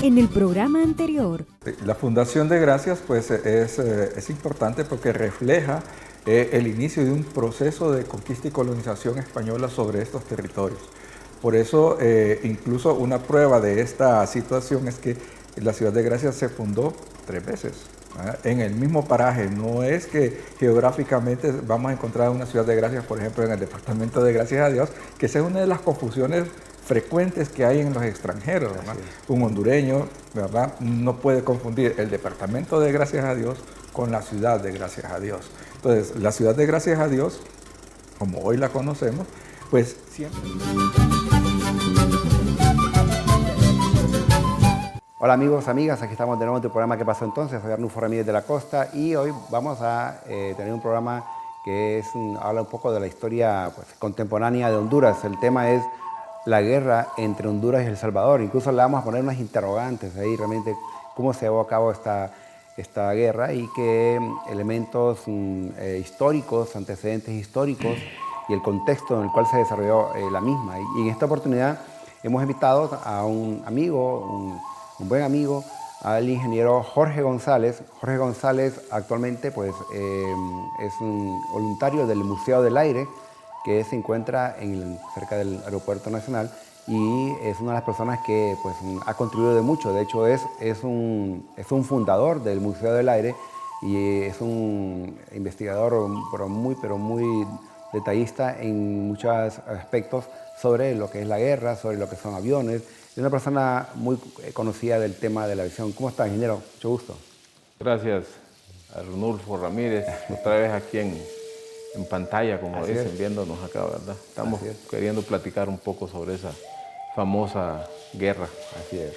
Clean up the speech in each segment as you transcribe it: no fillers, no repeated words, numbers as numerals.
En el programa anterior. La Fundación de Gracias pues, es importante porque refleja el inicio de un proceso de conquista y colonización española sobre estos territorios. Por eso, incluso una prueba de esta situación es que la Ciudad de Gracias se fundó 3 veces, ¿verdad? En el mismo paraje. No es que geográficamente vamos a encontrar una Ciudad de Gracias, por ejemplo, en el departamento de Gracias a Dios, que esa es una de las confusiones frecuentes que hay en los extranjeros, ¿verdad? Un hondureño, ¿verdad?, no puede confundir el departamento de Gracias a Dios con la ciudad de Gracias a Dios. Entonces, la Ciudad de Gracias a Dios, como hoy la conocemos, pues siempre... Hola amigos, amigas, aquí estamos de nuevo en tu programa ¿Qué pasó entonces? Soy Arnulfo Ramírez de la Costa y hoy vamos a tener un programa que habla un poco de la historia pues, contemporánea de Honduras. El tema es la guerra entre Honduras y El Salvador. Incluso le vamos a poner unas interrogantes ahí realmente cómo se llevó a cabo esta guerra y qué elementos históricos, antecedentes históricos y el contexto en el cual se desarrolló la misma. Y en esta oportunidad hemos invitado a un amigo, un buen amigo, al ingeniero Jorge González. Jorge González actualmente pues, es un voluntario del Museo del Aire que se encuentra cerca del Aeropuerto Nacional y es una de las personas que pues, ha contribuido de mucho. De hecho, es un fundador del Museo del Aire y es un investigador pero muy detallista en muchos aspectos sobre lo que es la guerra, sobre lo que son aviones. Es una persona muy conocida del tema de la aviación. ¿Cómo está, ingeniero? Mucho gusto. Gracias, Arnulfo Ramírez, otra vez aquí en pantalla, como Así dicen, es. Viéndonos acá, ¿verdad? Estamos queriendo platicar un poco sobre esa famosa guerra. Así es.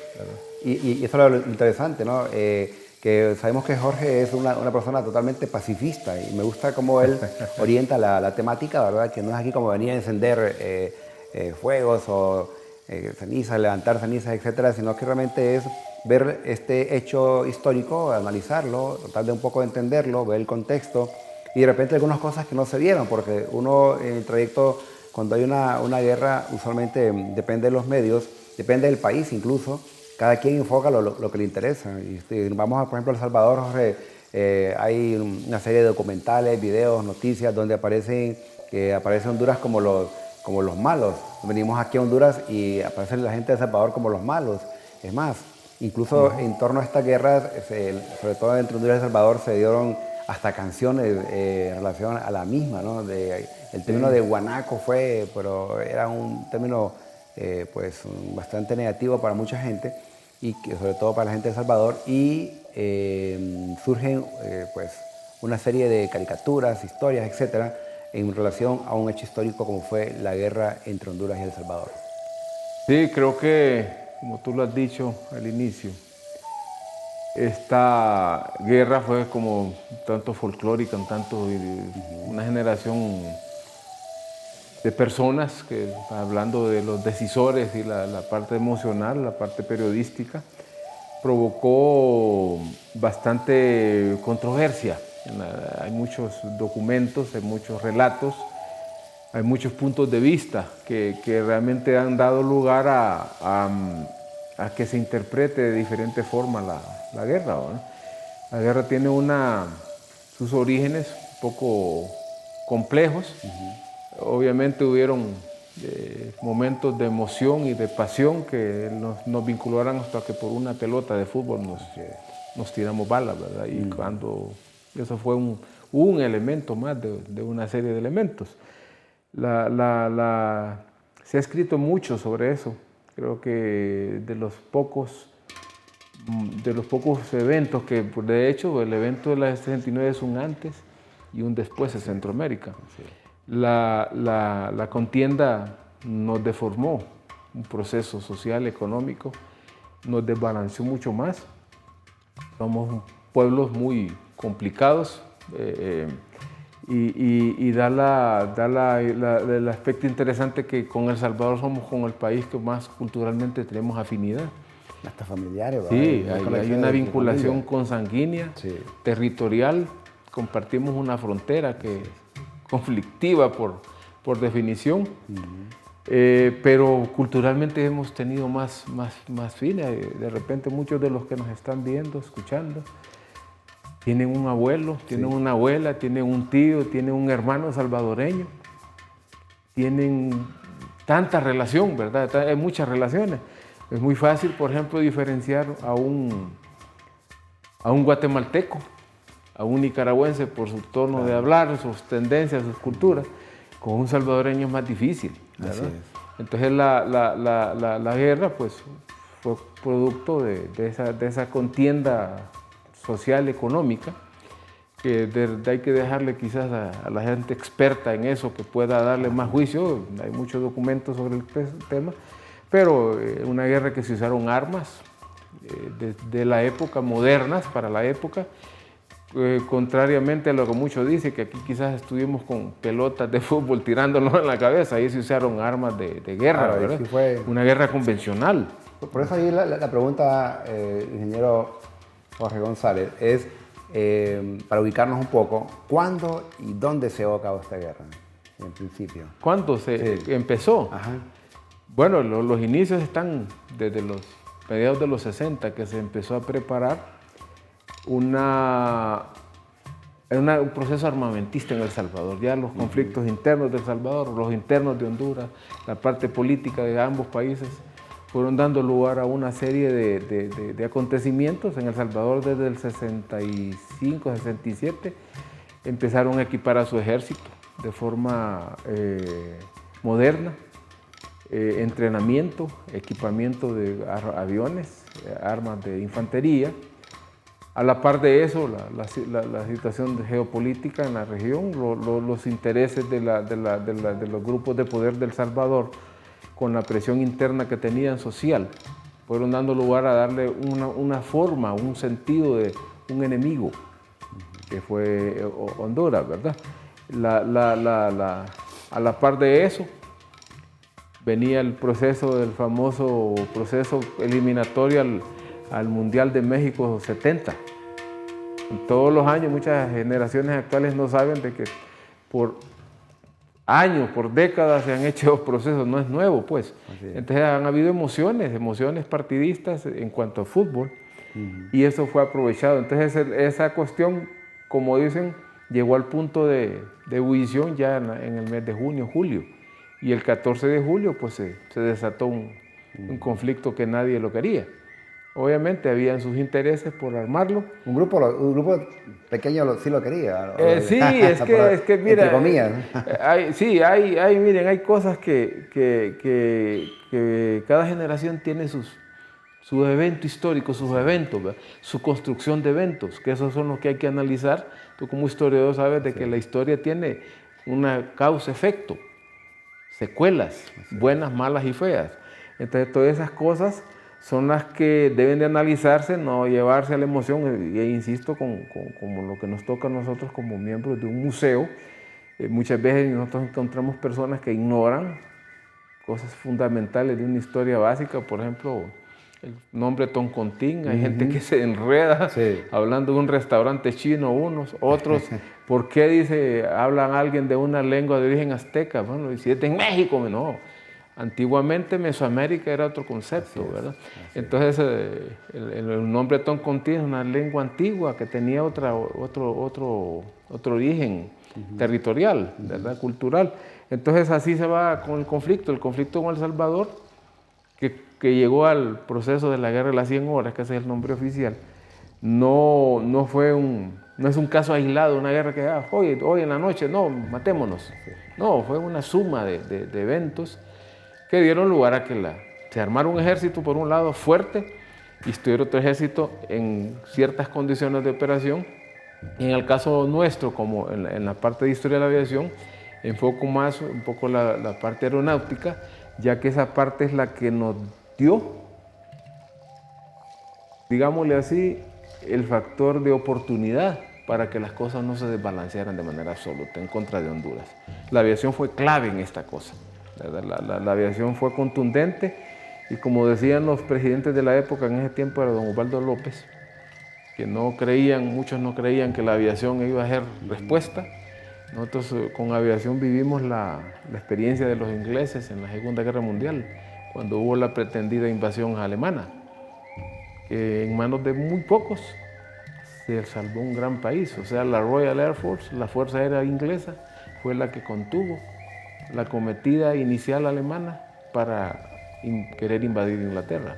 Y eso es lo interesante, ¿no? Que sabemos que Jorge es una persona totalmente pacifista y me gusta cómo él orienta la temática, ¿verdad? Que no es aquí como venir a encender fuegos o cenizas, levantar cenizas, etcétera, sino que realmente es ver este hecho histórico, analizarlo, tratar de un poco entenderlo, ver el contexto y de repente algunas cosas que no se vieron, porque uno en el trayecto, cuando hay una guerra, usualmente depende de los medios, depende del país incluso, cada quien enfoca lo que le interesa. Y si vamos, por ejemplo, a El Salvador, Jorge, hay una serie de documentales, videos, noticias, donde aparece Honduras como los malos. Venimos aquí a Honduras y aparece la gente de El Salvador como los malos. Es más, incluso en torno a estas guerras, sobre todo entre Honduras y El Salvador, se dieron hasta canciones en relación a la misma, ¿no? El término de guanaco pero era un término pues bastante negativo para mucha gente y sobre todo para la gente de El Salvador y surgen pues una serie de caricaturas, historias, etcétera, en relación a un hecho histórico como fue la guerra entre Honduras y El Salvador. Sí, creo que, como tú lo has dicho al inicio, esta guerra fue como un tanto folclórica, una generación de personas que, hablando de los decisores y la parte emocional, la parte periodística, provocó bastante controversia. Hay muchos documentos, hay muchos relatos, hay muchos puntos de vista que realmente han dado lugar a que se interprete de diferente forma la guerra, ¿no? La guerra tiene sus orígenes un poco complejos. Obviamente hubieron momentos de emoción y de pasión que nos vincularon hasta que por una pelota de fútbol nos tiramos balas, ¿verdad? Y cuando eso fue un elemento más de una serie de elementos. Se ha escrito mucho sobre eso. Creo que de los pocos eventos que, de hecho, el evento de la 69 es un antes y un después en Centroamérica. Sí. La contienda nos deformó un proceso social, económico, nos desbalanceó mucho más. Somos pueblos muy complicados y el aspecto interesante que con El Salvador somos con el país que más culturalmente tenemos afinidad. Hasta familiares, ¿verdad? Sí, hay una vinculación consanguínea, sí, territorial, compartimos una frontera que conflictiva por definición. pero culturalmente hemos tenido más fines. De repente muchos de los que nos están viendo, escuchando, tienen un abuelo, tienen una abuela, tienen un tío, tienen un hermano salvadoreño, tienen tanta relación, ¿verdad? Hay muchas relaciones. Es muy fácil, por ejemplo, diferenciar a un guatemalteco, a un nicaragüense por su tono de hablar, sus tendencias, sus culturas. Con un salvadoreño es más difícil, ¿verdad? Así es. Entonces la guerra pues, fue producto de esa contienda social, económica, que hay que dejarle quizás a la gente experta en eso que pueda darle más juicio. Hay muchos documentos sobre el tema, pero una guerra que se usaron armas de la época, modernas para la época, contrariamente a lo que muchos dicen, que aquí quizás estuvimos con pelotas de fútbol tirándonos en la cabeza, ahí se usaron armas de guerra, claro, ¿verdad? Sí fue una guerra convencional. Por eso ahí la pregunta, ingeniero Jorge González, es para ubicarnos un poco, ¿cuándo y dónde se llevó a cabo esta guerra, en principio? ¿Cuándo se empezó? Ajá. Bueno, los inicios están desde los mediados de los 60, que se empezó a preparar un proceso armamentista en El Salvador. Ya los conflictos internos de El Salvador, los internos de Honduras, la parte política de ambos países, fueron dando lugar a una serie de acontecimientos. En El Salvador desde el 65, 67, empezaron a equipar a su ejército de forma moderna, entrenamiento, equipamiento de aviones, armas de infantería. A la par de eso, la situación geopolítica en la región, los intereses de los grupos de poder de El Salvador, con la presión interna que tenían social, fueron dando lugar a darle una forma, un sentido de un enemigo, que fue Honduras, ¿verdad? A la par de eso, venía el famoso proceso eliminatorio al Mundial de México 70. Todos los años, muchas generaciones actuales no saben de que por años, por décadas se han hecho procesos, no es nuevo pues. Entonces han habido emociones partidistas en cuanto a fútbol, y eso fue aprovechado. Entonces esa cuestión, como dicen, llegó al punto de ebullición ya en el mes de junio, julio, y el 14 de julio pues se desató un conflicto que nadie lo quería. Obviamente habían sus intereses por armarlo. Un grupo pequeño sí lo quería. Sí, es que mira, entre comillas. Miren, hay cosas que cada generación tiene su evento histórico, sus eventos, ¿verdad? Su construcción de eventos, que esos son los que hay que analizar. Tú como historiador sabes de que la historia tiene una causa-efecto, secuelas, buenas, malas y feas. Entonces todas esas cosas son las que deben de analizarse, no llevarse a la emoción, e insisto, como lo que nos toca a nosotros como miembros de un museo. Muchas veces nosotros encontramos personas que ignoran cosas fundamentales de una historia básica, por ejemplo, el nombre Toncontín. Hay gente que se enreda hablando de un restaurante chino, otros, ¿por qué hablan alguien de una lengua de origen azteca? Bueno, y si es en México, no. Antiguamente Mesoamérica era otro concepto, ¿verdad? Entonces el nombre Toncontín es una lengua antigua que tenía otro origen territorial, ¿verdad? Cultural. Entonces así se va con el conflicto con El Salvador, que llegó al proceso de la Guerra de las 100 horas, que ese es el nombre oficial. No es un caso aislado, una guerra que hoy en la noche, no, matémonos. No, fue una suma de eventos que dieron lugar a que se armara un ejército, por un lado, fuerte, y estuviera otro ejército en ciertas condiciones de operación. Y en el caso nuestro, como en la parte de historia de la aviación, enfoco más un poco la parte aeronáutica, ya que esa parte es la que nos dio, digámosle así, el factor de oportunidad para que las cosas no se desbalancearan de manera absoluta en contra de Honduras. La aviación fue clave en esta cosa. La aviación fue contundente, y como decían los presidentes de la época, en ese tiempo era don Osvaldo López, que muchos no creían que la aviación iba a ser respuesta. Nosotros con aviación vivimos la experiencia de los ingleses en la Segunda Guerra Mundial, cuando hubo la pretendida invasión alemana, que en manos de muy pocos se salvó un gran país. O sea, la Royal Air Force, la Fuerza Aérea Inglesa, fue la que contuvo la acometida inicial alemana para querer invadir Inglaterra.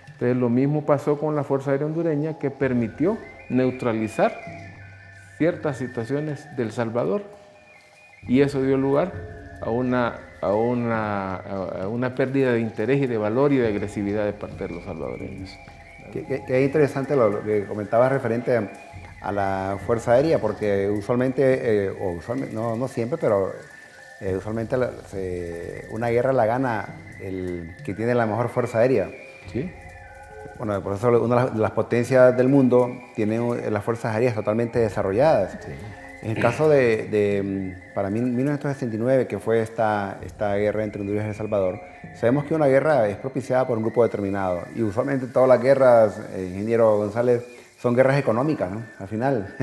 Entonces lo mismo pasó con la Fuerza Aérea Hondureña, que permitió neutralizar ciertas situaciones del Salvador, y eso dio lugar a una pérdida de interés y de valor y de agresividad de parte de los salvadoreños. Qué interesante lo que comentabas referente a la Fuerza Aérea, porque usualmente, no siempre, pero usualmente una guerra la gana el que tiene la mejor Fuerza Aérea. ¿Sí? Bueno, por eso una de las potencias del mundo tiene las fuerzas aéreas totalmente desarrolladas. Sí. En el caso para mí, 1969, que fue esta guerra entre Honduras y El Salvador, sabemos que una guerra es propiciada por un grupo determinado. Y usualmente todas las guerras, ingeniero González, son guerras económicas, ¿no? Al final,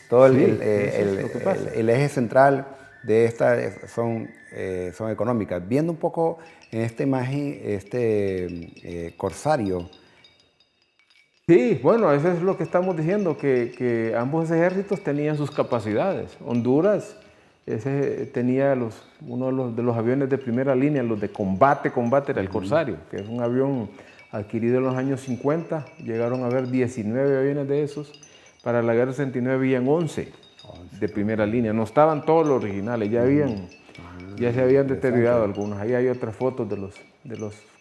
todo el eje central de estas son económicas. Viendo un poco en esta imagen, corsario. Sí, bueno, eso es lo que estamos diciendo, que ambos ejércitos tenían sus capacidades. Honduras tenía uno de los aviones de primera línea, los de combate era el Corsario, que es un avión adquirido en los años 50. Llegaron a haber 19 aviones de esos. Para la guerra 69 habían 11 de primera línea. No estaban todos los originales, ya se habían deteriorado algunos. Ahí hay otras fotos de los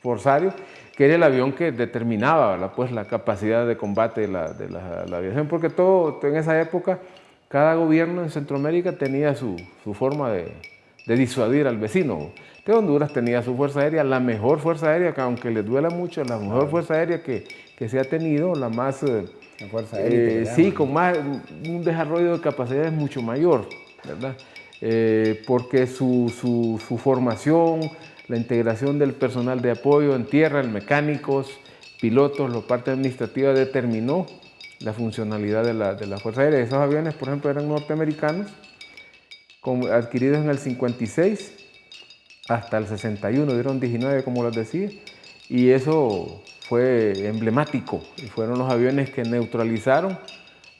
Corsarios, que era el avión que determinaba la capacidad de combate de la aviación, porque todo en esa época, cada gobierno en Centroamérica tenía su forma de disuadir al vecino. De Honduras tenía su fuerza aérea, la mejor fuerza aérea, que aunque les duela mucho, la mejor fuerza aérea que se ha tenido, la más... La fuerza aérea. Sí, con un desarrollo de capacidades mucho mayor, ¿verdad? Porque su formación, la integración del personal de apoyo en tierra, mecánicos, pilotos, la parte administrativa determinó la funcionalidad de la Fuerza Aérea. Esos aviones, por ejemplo, eran norteamericanos, adquiridos en el 56 hasta el 61, dieron 19, como les decía, y eso fue emblemático. Y fueron los aviones que neutralizaron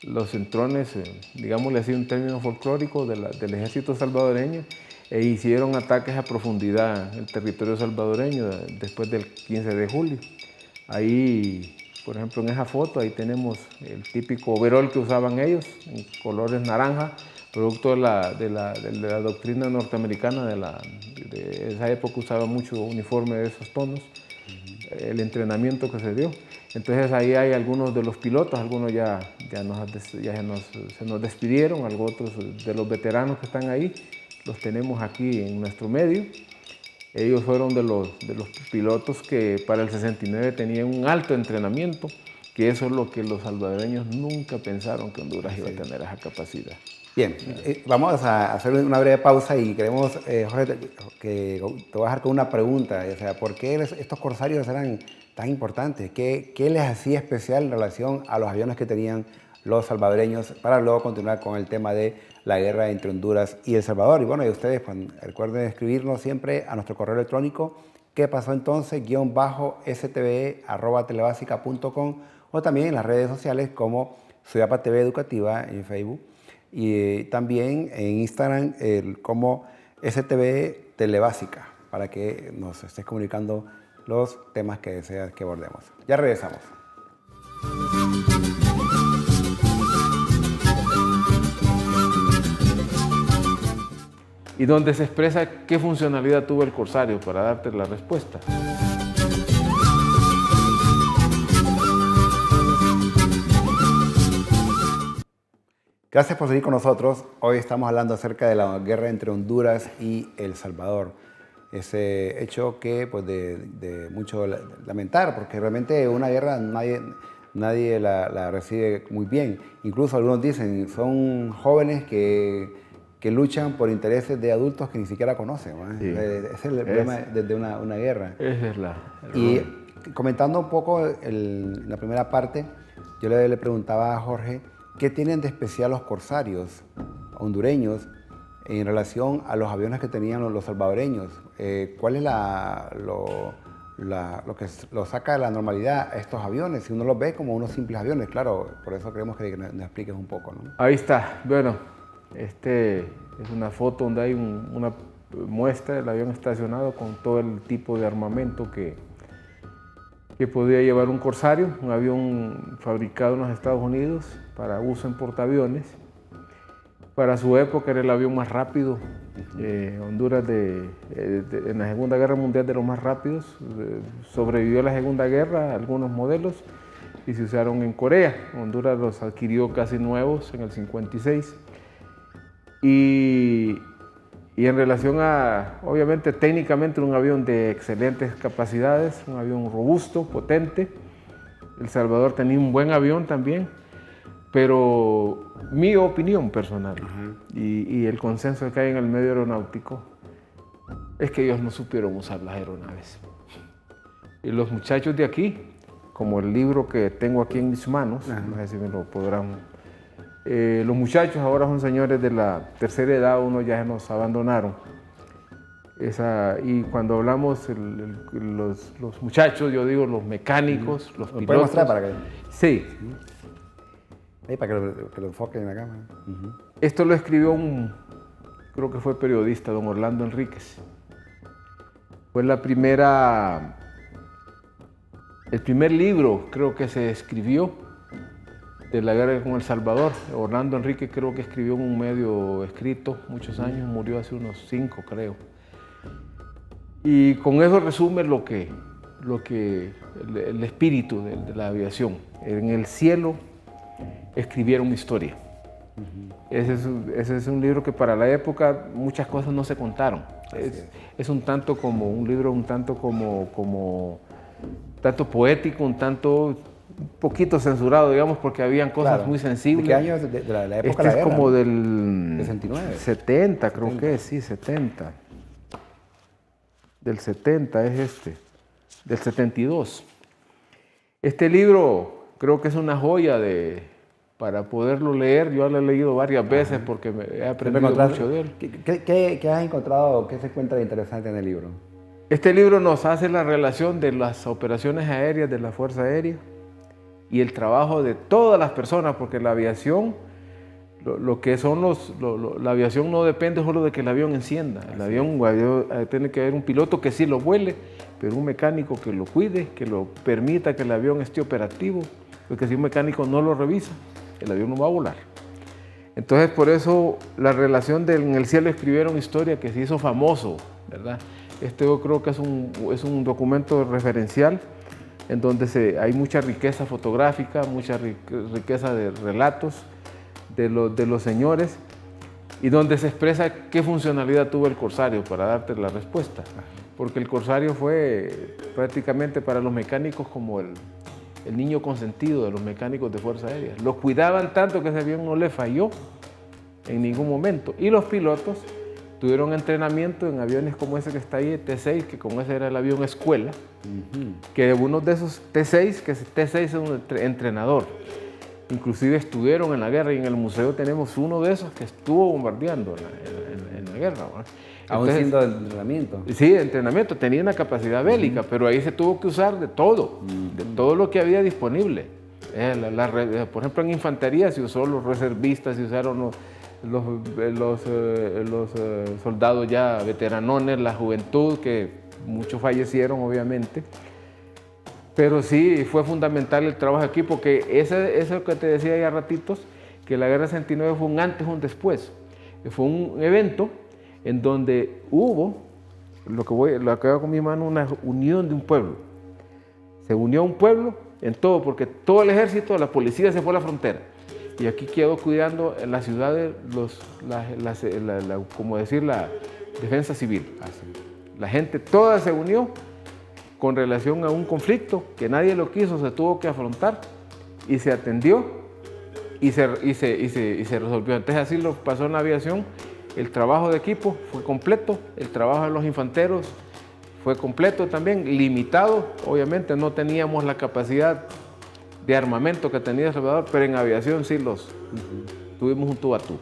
los centrones, digámosle así, un término folclórico del ejército salvadoreño, e hicieron ataques a profundidad en el territorio salvadoreño después del 15 de julio. Ahí, por ejemplo, en esa foto, ahí tenemos el típico overol que usaban ellos, en colores naranja, producto de la doctrina norteamericana de esa época. Usaba mucho uniforme de esos tonos, el entrenamiento que se dio. Entonces ahí hay algunos de los pilotos, algunos ya se nos despidieron, otros de los veteranos que están ahí, los tenemos aquí en nuestro medio. Ellos fueron de los pilotos que para el 69 tenían un alto entrenamiento, que eso es lo que los salvadoreños nunca pensaron que Honduras iba a tener esa capacidad. Bien, vamos a hacer una breve pausa y queremos, Jorge, que te voy a dejar con una pregunta. O sea, ¿por qué estos corsarios eran tan importantes? ¿Qué les hacía especial en relación a los aviones que tenían los salvadoreños, para luego continuar con el tema de la guerra entre Honduras y El Salvador? Y bueno, y ustedes recuerden escribirnos siempre a nuestro correo electrónico, ¿qué pasó entonces? _sme@telebasica.com, o también en las redes sociales como Suyapa TV Educativa en Facebook, y también en Instagram como STV Telebásica, para que nos estés comunicando los temas que deseas que abordemos. Ya regresamos. Y donde se expresa qué funcionalidad tuvo el Corsario, para darte la respuesta. Gracias por seguir con nosotros. Hoy estamos hablando acerca de la guerra entre Honduras y El Salvador. Ese hecho que, pues, de mucho lamentar, porque realmente una guerra nadie la recibe muy bien. Incluso algunos dicen, son jóvenes que luchan por intereses de adultos que ni siquiera conocen, ¿no? Sí. Ese es el problema de una guerra. Esa es y comentando un poco la primera parte, yo le preguntaba a Jorge, ¿qué tienen de especial los corsarios hondureños en relación a los aviones que tenían los salvadoreños. ¿Cuál es lo que lo saca de la normalidad a estos aviones? Si uno los ve como unos simples aviones, claro, por eso queremos que nos expliques un poco, ¿no? Ahí está. Bueno, este es una foto donde hay una muestra del avión estacionado con todo el tipo de armamento que podía llevar un Corsario, un avión fabricado en los Estados Unidos para uso en portaaviones. Para su época era el avión más rápido. Honduras en la Segunda Guerra Mundial de los más rápidos. Sobrevivió a la Segunda Guerra algunos modelos y se usaron en Corea. Honduras los adquirió casi nuevos en el 56. Y en relación a, obviamente, técnicamente un avión de excelentes capacidades, un avión robusto, potente. El Salvador tenía un buen avión también, pero mi opinión personal y el consenso que hay en el medio aeronáutico es que ellos no supieron usar las aeronaves. Y los muchachos de aquí, como el libro que tengo aquí en mis manos, no sé si me lo podrán... los muchachos ahora son señores de la tercera edad, unos ya nos abandonaron. Y cuando hablamos, los muchachos, yo digo los mecánicos, los pilotos. ¿Lo puedes mostrar para que...? Sí. Ahí, para que lo enfoquen en la cámara. Esto lo escribió creo que fue periodista, don Orlando Enríquez. Fue el primer libro, creo que se escribió, de la guerra con El Salvador. Orlando Enríquez creo que escribió en un medio escrito muchos años, murió hace unos 5, creo. Y con eso resume el espíritu de la aviación. En el cielo escribieron historia. Ese es un libro que para la época muchas cosas no se contaron. Es un tanto como un libro, un tanto tanto poético, un poquito censurado, digamos, porque habían cosas muy sensibles. ¿De qué año? De la época de la guerra, como ¿no? del 69. 70, creo que es, sí, 70. Del 70 es del 72. Este libro creo que es una joya para poderlo leer. Yo lo he leído varias veces porque he aprendido mucho de él. ¿Qué has encontrado, qué se encuentra de interesante en el libro? Este libro nos hace la relación de las operaciones aéreas de la Fuerza Aérea y el trabajo de todas las personas, porque la aviación, la aviación no depende solo de que el avión encienda. El avión tiene que haber un piloto que sí lo vuele, pero un mecánico que lo cuide, que lo permita que el avión esté operativo, porque si un mecánico no lo revisa, el avión no va a volar. Entonces, por eso la relación en el cielo escribieron historia que se hizo famoso, ¿verdad? Yo creo que es un documento referencial en donde hay mucha riqueza fotográfica, mucha riqueza de relatos de los señores y donde se expresa qué funcionalidad tuvo el Corsario, para darte la respuesta. Porque el Corsario fue prácticamente para los mecánicos como el niño consentido de los mecánicos de Fuerza Aérea. Lo cuidaban tanto que ese avión no le falló en ningún momento. Y los pilotos tuvieron entrenamiento en aviones como ese que está ahí, T-6, que como ese era el avión escuela, que uno de esos T-6, que T-6 es un entrenador. Inclusive estuvieron en la guerra y en el museo tenemos uno de esos que estuvo bombardeando en la guerra, ¿no? Aún siendo de entrenamiento. Sí, entrenamiento, tenía una capacidad bélica, pero ahí se tuvo que usar de todo lo que había disponible. Por ejemplo, en infantería se usó los reservistas, se usaron los soldados ya veteranones, la juventud, que muchos fallecieron obviamente. Pero sí, fue fundamental el trabajo aquí, porque eso que te decía ya ratitos, que la guerra del 69 fue un antes y un después. Fue un evento en donde hubo, lo que hago con mi mano, una unión de un pueblo. Se unió un pueblo en todo, porque todo el ejército, la policía se fue a la frontera. Y aquí quedó cuidando en la ciudad de como decir, la defensa civil. La gente toda se unió con relación a un conflicto que nadie lo quiso, se tuvo que afrontar y se atendió y se resolvió. Entonces así lo pasó en la aviación. El trabajo de equipo fue completo, el trabajo de los infanteros fue completo también, limitado. Obviamente no teníamos la capacidad de armamento que tenía El Salvador, pero en aviación sí tuvimos un tú a tú.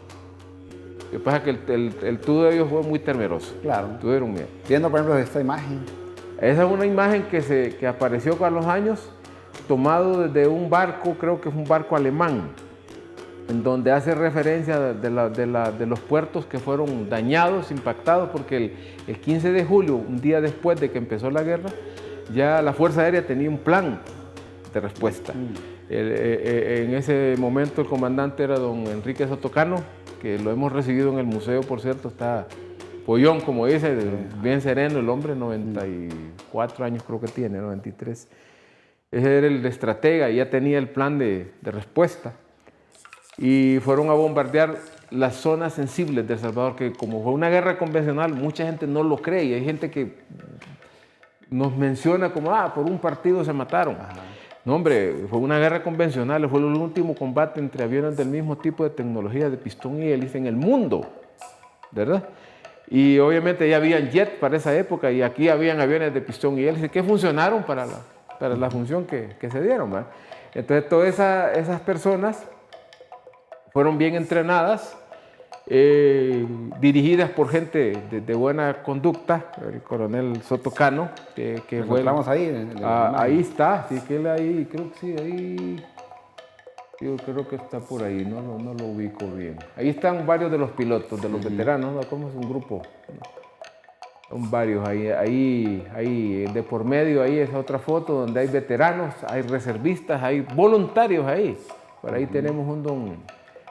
Lo que pasa es que el tubo de ellos fue muy temeroso. Claro. Tuvieron miedo. Viendo, por ejemplo, esta imagen. Esa es una imagen que apareció con los años, tomado desde un barco, creo que es un barco alemán, en donde hace referencia de los puertos que fueron dañados, impactados, porque el 15 de julio, un día después de que empezó la guerra, ya la Fuerza Aérea tenía un plan de respuesta. En ese momento el comandante era don Enrique Sotocano, que lo hemos recibido en el museo, por cierto, está pollón, como dice, bien sereno el hombre, 94 años creo que tiene, 93. Ese era el estratega y ya tenía el plan de respuesta. Y fueron a bombardear las zonas sensibles de El Salvador, que como fue una guerra convencional, mucha gente no lo cree y hay gente que nos menciona como, por un partido se mataron. Ajá. No, hombre, fue una guerra convencional, fue el último combate entre aviones del mismo tipo de tecnología de pistón y hélice en el mundo, ¿verdad? Y obviamente ya habían jet para esa época y aquí habían aviones de pistón y hélice que funcionaron para la función que se dieron, ¿verdad? Entonces todas esas personas fueron bien entrenadas, dirigidas por gente de buena conducta, el coronel Sotocano, que fue... Encontramos ahí. Ahí está, sí, que él ahí, creo que sí, ahí... Yo creo que está por ahí, no lo ubico bien. Ahí están varios de los pilotos, de los veteranos, ¿no? ¿Cómo es un grupo? Son varios ahí, de por medio, ahí es otra foto donde hay veteranos, hay reservistas, hay voluntarios ahí. Por ahí tenemos un don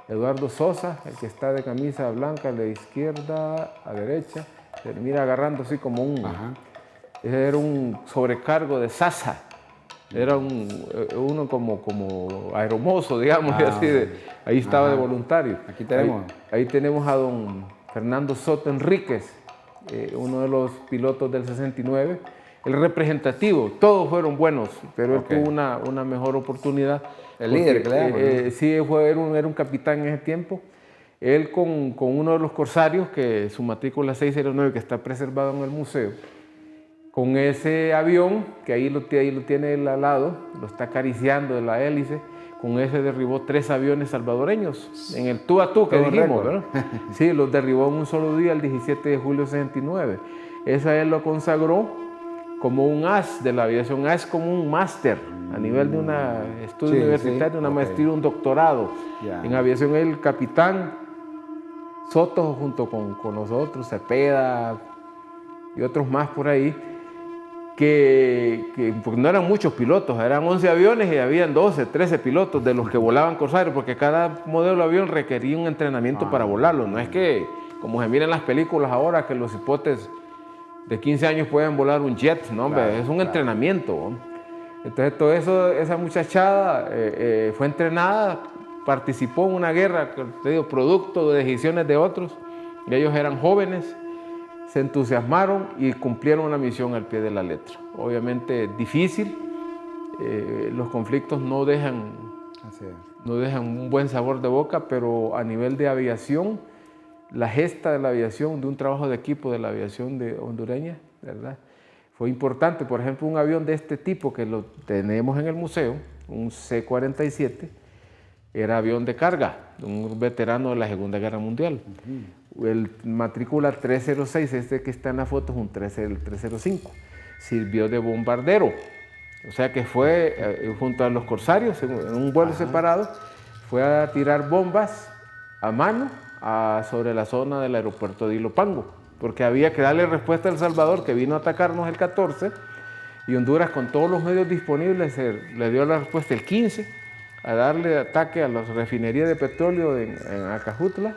Eduardo Sosa, el que está de camisa blanca, de izquierda a derecha, se mira agarrando así como ese era un sobrecargo de Sasa. Era uno como aeromozo, digamos, y así ahí estaba de voluntario. Aquí tenemos. Ahí tenemos a don Fernando Soto Enríquez, uno de los pilotos del 69, el representativo. Todos fueron buenos, pero él tuvo una mejor oportunidad. El líder que le damos, ¿no? Sí, era un capitán en ese tiempo. Él con uno de los corsarios, que su matrícula 609, que está preservado en el museo, con ese avión, que ahí lo tiene él al lado, lo está acariciando de la hélice, con ese derribó 3 aviones salvadoreños, en el tú a tú que dijimos, ¿verdad? Sí, los derribó en un solo día, el 17 de julio de 69. Esa él lo consagró como un as de la aviación. As como un máster a nivel de un estudio universitario, una maestría, un doctorado. En aviación el capitán Soto junto con nosotros, Cepeda y otros más por ahí, porque no eran muchos pilotos, eran 11 aviones y habían 12, 13 pilotos de los que volaban Corsario, porque cada modelo de avión requería un entrenamiento para volarlo. No es que, como se mira en las películas ahora, que los hipotes de 15 años pueden volar un jet, no, hombre, es un entrenamiento. Entonces, todo eso, esa muchachada fue entrenada, participó en una guerra, te digo, producto de decisiones de otros, y ellos eran jóvenes, se entusiasmaron y cumplieron la misión al pie de la letra. Obviamente difícil, los conflictos no dejan un buen sabor de boca, pero a nivel de aviación, la gesta de la aviación, de un trabajo de equipo de la aviación hondureña, ¿verdad? Fue importante. Por ejemplo, un avión de este tipo que lo tenemos en el museo, un C-47, era avión de carga, un veterano de la Segunda Guerra Mundial. El matrícula 306, este que está en la foto, es un 305. Sirvió de bombardero. O sea que fue junto a los corsarios, en un vuelo separado, fue a tirar bombas a mano sobre la zona del aeropuerto de Ilopango, porque había que darle respuesta a El Salvador, que vino a atacarnos el 14, y Honduras, con todos los medios disponibles, le dio la respuesta el 15, a darle ataque a las refinerías de petróleo en Acajutla,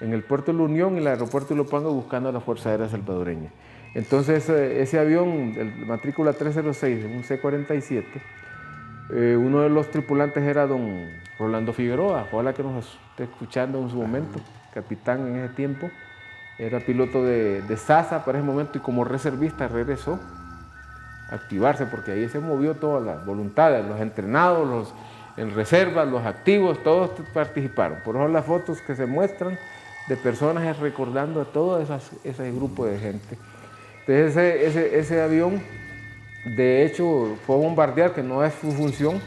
en el puerto de la Unión y el aeropuerto de Ilopango, buscando a la Fuerza Aérea Salvadoreña. Entonces, ese avión, el matrícula 306, un C-47, uno de los tripulantes era don Rolando Figueroa, ojalá que nos esté escuchando en su momento, capitán en ese tiempo, era piloto de Sasa para ese momento y como reservista regresó a activarse, porque ahí se movió todas las voluntades, los entrenados, los en reserva, los activos, todos participaron. Por eso las fotos que se muestran de personas recordando a todo ese grupo de gente. Entonces ese avión, de hecho, fue a bombardear, que no es su función,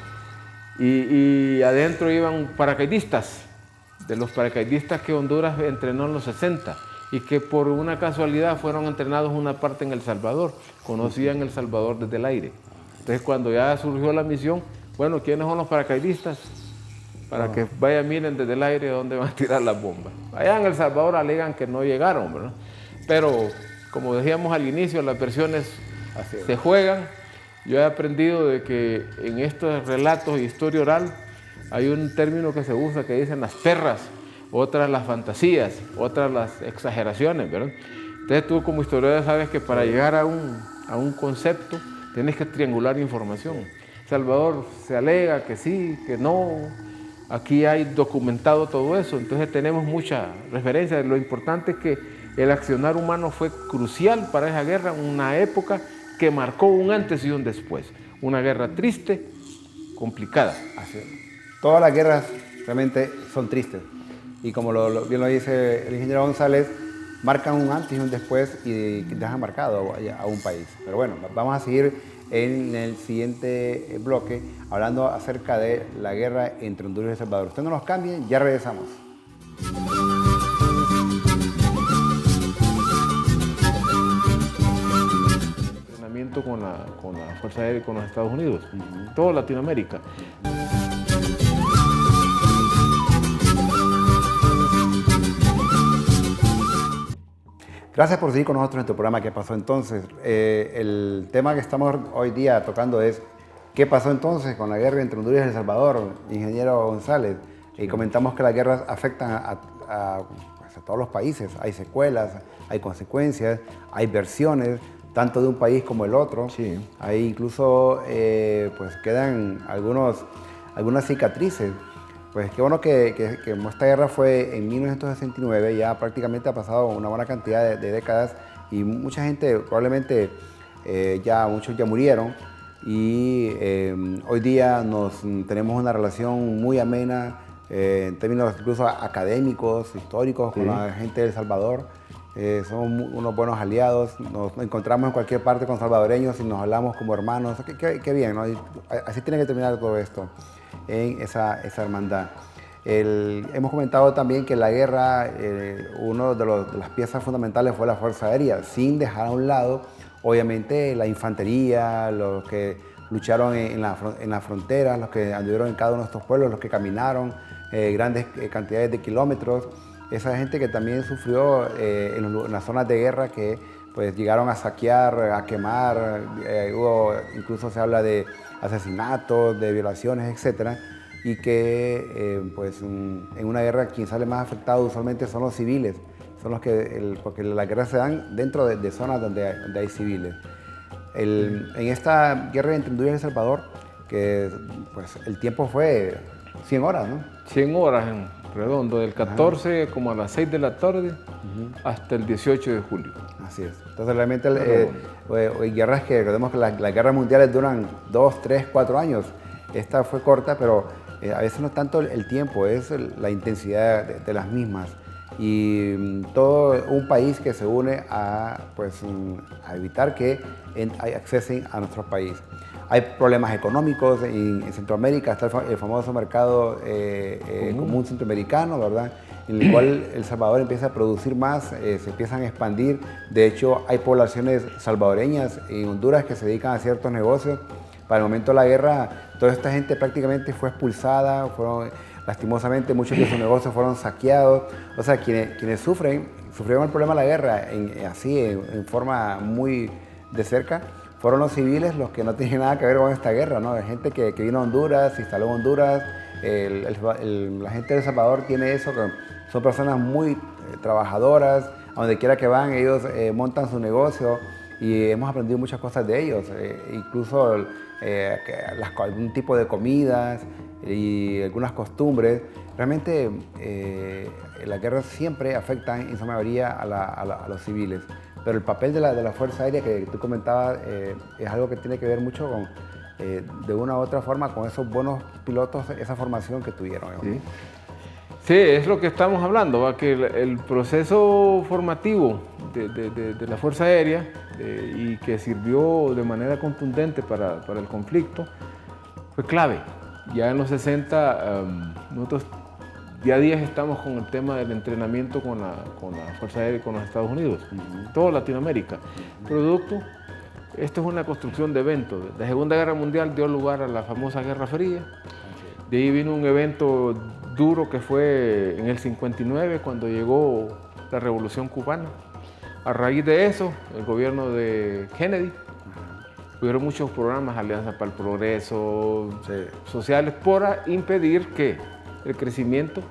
y adentro iban paracaidistas de los paracaidistas que Honduras entrenó en los 60 y que por una casualidad fueron entrenados una parte en El Salvador, conocían El Salvador desde el aire. Entonces cuando ya surgió la misión, bueno, ¿quiénes son los paracaidistas? Para que vayan, miren desde el aire dónde van a tirar las bombas. Allá en El Salvador alegan que no llegaron, ¿verdad? Pero como decíamos al inicio, las versiones se juegan. Yo he aprendido de que en estos relatos de historia oral hay un término que se usa que dicen las perras, otras las fantasías, otras las exageraciones, ¿verdad? Entonces tú como historiador sabes que para llegar a un concepto tienes que triangular información. Salvador se alega que sí, que no. Aquí hay documentado todo eso, entonces tenemos mucha referencia. Lo importante es que el accionar humano fue crucial para esa guerra, una época que marcó un antes y un después. Una guerra triste, complicada. Así es. Todas las guerras realmente son tristes. Y como bien lo dice el ingeniero González, marcan un antes y un después y dejan marcado a un país. Pero bueno, vamos a seguir en el siguiente bloque hablando acerca de la guerra entre Honduras y El Salvador. Ustedes no nos cambien, ya regresamos. Entrenamiento con la Fuerza Aérea y con los Estados Unidos, toda Latinoamérica. Gracias por seguir con nosotros en tu programa ¿Qué pasó entonces? El tema que estamos hoy día tocando es ¿qué pasó entonces con la guerra entre Honduras y El Salvador? Ingeniero González, y comentamos que las guerras afectan a todos los países. Hay secuelas, hay consecuencias, hay versiones, tanto de un país como el otro. Sí. Hay incluso, pues quedan algunas cicatrices. Pues qué bueno que esta guerra fue en 1969, ya prácticamente ha pasado una buena cantidad de décadas y mucha gente, probablemente muchos ya murieron y hoy día tenemos una relación muy amena en términos incluso académicos, históricos, con la gente de El Salvador. Somos unos buenos aliados, nos encontramos en cualquier parte con salvadoreños y nos hablamos como hermanos. Qué bien, ¿no? Así tiene que terminar todo esto, en esa hermandad. Hemos comentado también que la guerra, una de las piezas fundamentales fue la Fuerza Aérea, sin dejar a un lado, obviamente, la infantería, los que lucharon en las fronteras, los que anduvieron en cada uno de estos pueblos, los que caminaron grandes cantidades de kilómetros. Esa gente que también sufrió en las zonas de guerra que pues llegaron a saquear, a quemar, incluso se habla de asesinatos, de violaciones, etc. Y que pues en una guerra quien sale más afectado usualmente son los civiles, son los que, porque las guerras se dan dentro de zonas donde hay civiles. En esta guerra entre Honduras y El Salvador, que pues el tiempo fue 100 horas, ¿no? 100 horas en redondo, del 14 como a las 6 de la tarde hasta el 18 de julio. Así es. Entonces realmente hay guerras que, recordemos que las guerras mundiales duran 2, 3, 4 años. Esta fue corta, pero a veces no es tanto el tiempo, es la intensidad de las mismas. Y todo un país que se une a evitar que accesen a nuestro país. Hay problemas económicos, en Centroamérica está el famoso mercado común centroamericano, ¿verdad? En el cual El Salvador empieza a producir más, se empiezan a expandir. De hecho, hay poblaciones salvadoreñas en Honduras que se dedican a ciertos negocios. Para el momento de la guerra, toda esta gente prácticamente fue expulsada, lastimosamente muchos de sus negocios fueron saqueados. O sea, quienes sufrieron el problema de la guerra en forma muy de cerca, fueron los civiles los que no tienen nada que ver con esta guerra, ¿no? Hay gente que vino a Honduras, se instaló en Honduras. La gente de El Salvador tiene eso, que son personas muy trabajadoras, a donde quiera que van, ellos montan su negocio y hemos aprendido muchas cosas de ellos, incluso algún tipo de comidas y algunas costumbres. Realmente las guerras siempre afectan en su mayoría a los civiles. Pero el papel de la Fuerza Aérea que tú comentabas es algo que tiene que ver mucho con, de una u otra forma, con esos buenos pilotos, esa formación que tuvieron. Sí. Sí, es lo que estamos hablando, ¿va? Que el proceso formativo de la Fuerza Aérea y que sirvió de manera contundente para el conflicto fue clave. Ya en los 60 nosotros Día a día estamos con el tema del entrenamiento con la Fuerza Aérea y con los Estados Unidos, toda Latinoamérica. Producto, esto es una construcción de eventos. La Segunda Guerra Mundial dio lugar a la famosa Guerra Fría. De ahí vino un evento duro que fue en el 59, cuando llegó la Revolución Cubana. A raíz de eso, el gobierno de Kennedy, hubieron muchos programas, Alianza para el Progreso, sociales, para impedir que el crecimiento